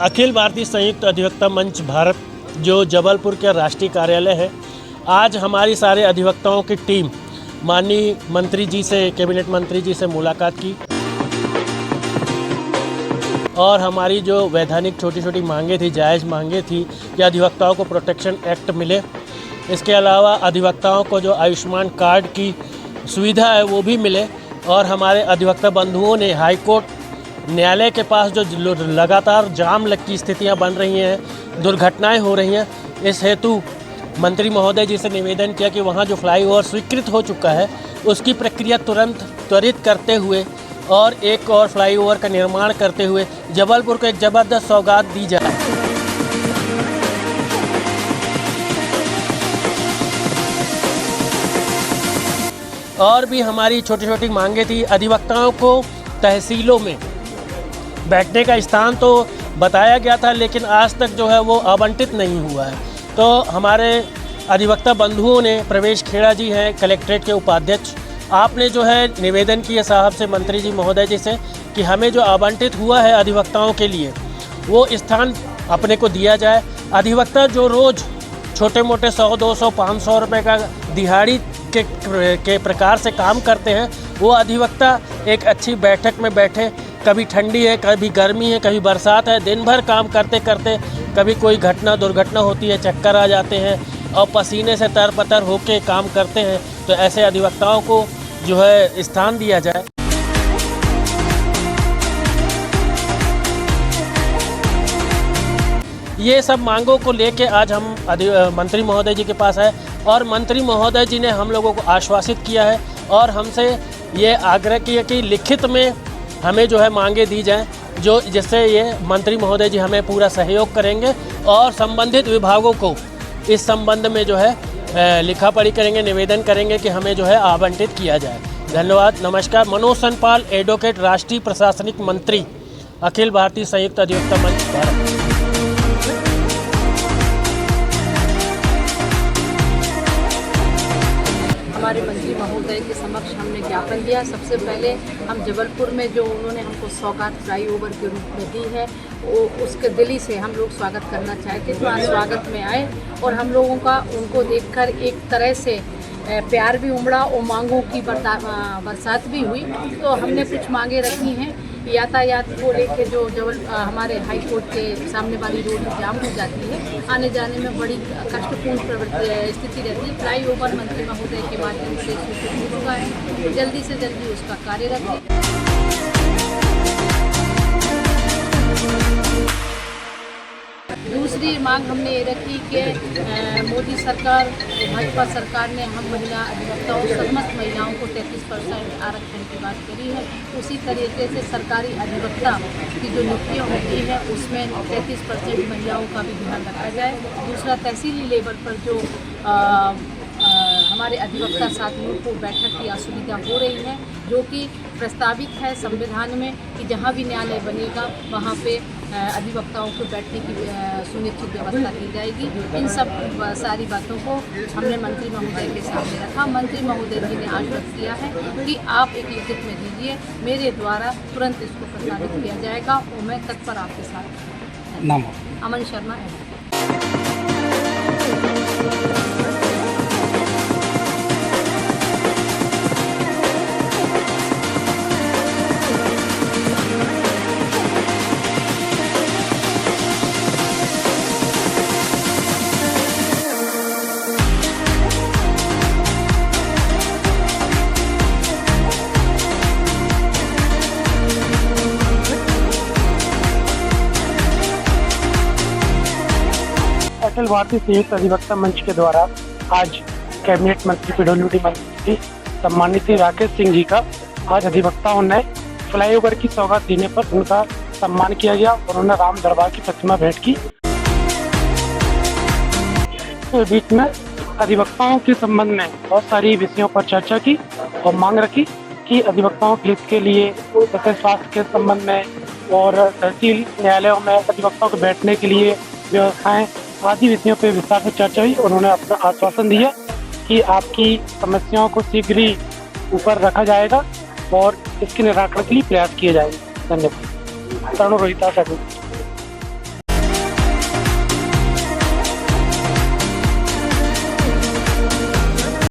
अखिल भारतीय संयुक्त अधिवक्ता मंच भारत जो जबलपुर के राष्ट्रीय कार्यालय है, आज हमारी सारे अधिवक्ताओं की टीम माननीय मंत्री जी से, कैबिनेट मंत्री जी से मुलाकात की और हमारी जो वैधानिक छोटी छोटी मांगे थी, जायज़ मांगे थी कि अधिवक्ताओं को प्रोटेक्शन एक्ट मिले। इसके अलावा अधिवक्ताओं को जो आयुष्मान कार्ड की सुविधा है वो भी मिले और हमारे अधिवक्ता बंधुओं ने हाई कोर्ट न्यायालय के पास जो लगातार जाम की स्थितियां बन रही हैं, दुर्घटनाएं हो रही हैं, इस हेतु मंत्री महोदय जी से निवेदन किया कि वहां जो फ्लाईओवर स्वीकृत हो चुका है उसकी प्रक्रिया त्वरित करते हुए और एक और फ्लाईओवर का निर्माण करते हुए जबलपुर को एक ज़बरदस्त सौगात दी जाए। और भी हमारी छोटी छोटी मांगे थी। अधिवक्ताओं को तहसीलों में बैठने का स्थान तो बताया गया था, लेकिन आज तक जो है वो आवंटित नहीं हुआ है। तो हमारे अधिवक्ता बंधुओं ने, प्रवेश खेड़ा जी हैं कलेक्ट्रेट के उपाध्यक्ष, आपने जो है निवेदन किया साहब से, मंत्री जी महोदय जी से, कि हमें जो आवंटित हुआ है अधिवक्ताओं के लिए वो स्थान अपने को दिया जाए। अधिवक्ता जो रोज़ छोटे मोटे 100, 200, 500 रुपये का दिहाड़ी के प्रकार से काम करते हैं, वो अधिवक्ता एक अच्छी बैठक में बैठे, कभी ठंडी है, कभी गर्मी है, कभी बरसात है, दिन भर काम करते करते कभी कोई दुर्घटना होती है, चक्कर आ जाते हैं और पसीने से तरपतर होके काम करते हैं। तो ऐसे अधिवक्ताओं को जो है स्थान दिया जाए। ये सब मांगों को लेके आज हम मंत्री महोदय जी के पास आए और मंत्री महोदय जी ने हम लोगों को आश्वासित किया है और हमसे ये आग्रह किया कि लिखित में हमें जो है मांगे दी जाएं, जिससे ये मंत्री महोदय जी हमें पूरा सहयोग करेंगे और संबंधित विभागों को इस संबंध में जो है लिखा पढ़ी करेंगे, निवेदन करेंगे कि हमें जो है आवंटित किया जाए। धन्यवाद। नमस्कार। मनोज सनपाल, एडवोकेट, राष्ट्रीय प्रशासनिक मंत्री, अखिल भारतीय संयुक्त अधिवक्ता मंच भारत। हमारे मंत्री महोदय के समक्ष हमने ज्ञापन दिया। सबसे पहले हम जबलपुर में जो उन्होंने हमको सौगात फ्लाईओवर के रूप में दी है, वो उसके दिली से हम लोग स्वागत करना चाहते। तो आज स्वागत में आए और हम लोगों का उनको देखकर एक तरह से प्यार भी उमड़ा और मांगों की बरसात भी हुई। तो हमने कुछ मांगे रखी हैं। यातायात को लेकर जो हमारे हाई कोर्ट के सामने वाली रोड जाम हो जाती है, आने जाने में बड़ी कष्टपूर्ण स्थिति रहती है। फ्लाईओवर मंत्री महोदय के माध्यम से स्वीकृत हो चुका है, जल्दी से जल्दी उसका कार्य रखें। दूसरी मांग हमने ये रखी कि मोदी सरकार, भाजपा सरकार ने हम महिला अधिवक्ताओं, समस्त महिलाओं को 33% आरक्षण की बात करी है। उसी तरीके से सरकारी अधिवक्ता की जो नियुक्तियाँ होती है उसमें 33% महिलाओं का भी ध्यान रखा जाए। दूसरा, तहसीली लेवल पर जो हमारे अधिवक्ता साथियों को बैठक की असुविधा हो रही है, जो कि प्रस्तावित है संविधान में कि जहाँ भी न्यायालय बनेगा वहाँ पे अधिवक्ताओं को बैठने की सुनिश्चित व्यवस्था की जाएगी। इन सब सारी बातों को हमने मंत्री महोदय के सामने रखा। मंत्री महोदय जी ने आश्वस्त किया है कि आप एक लिखित में दीजिए, मेरे द्वारा तुरंत इसको प्रस्तावित किया जाएगा और मैं तत्पर आपके साथ। नाम? अमन शर्मा। अखिल भारतीय संयुक्त अधिवक्ता मंच के द्वारा आज कैबिनेट मंत्री पीडब्ल्यूडी मंत्री सम्मानित श्री राकेश सिंह जी का आज अधिवक्ताओं ने फ्लाईओवर की सौगात देने पर उनका सम्मान किया गया और उन्होंने राम दरबार की प्रतिमा भेंट की। तो बीच में अधिवक्ताओं के संबंध में बहुत सारी विषयों पर चर्चा की और मांग रखी कि अधिवक्ताओं के हित के लिए, जैसे स्वास्थ्य के संबंध में और तहसील न्यायालयों में अधिवक्ताओं को बैठने के लिए व्यवस्थाएं आदि विषयों पर विस्तार से चर्चा हुई। उन्होंने अपना आश्वासन दिया कि आपकी समस्याओं को शीघ्र ही ऊपर रखा जाएगा और इसके निराकरण के लिए प्रयास किए जाएंगे। धन्यवाद। तरुण रोहिता।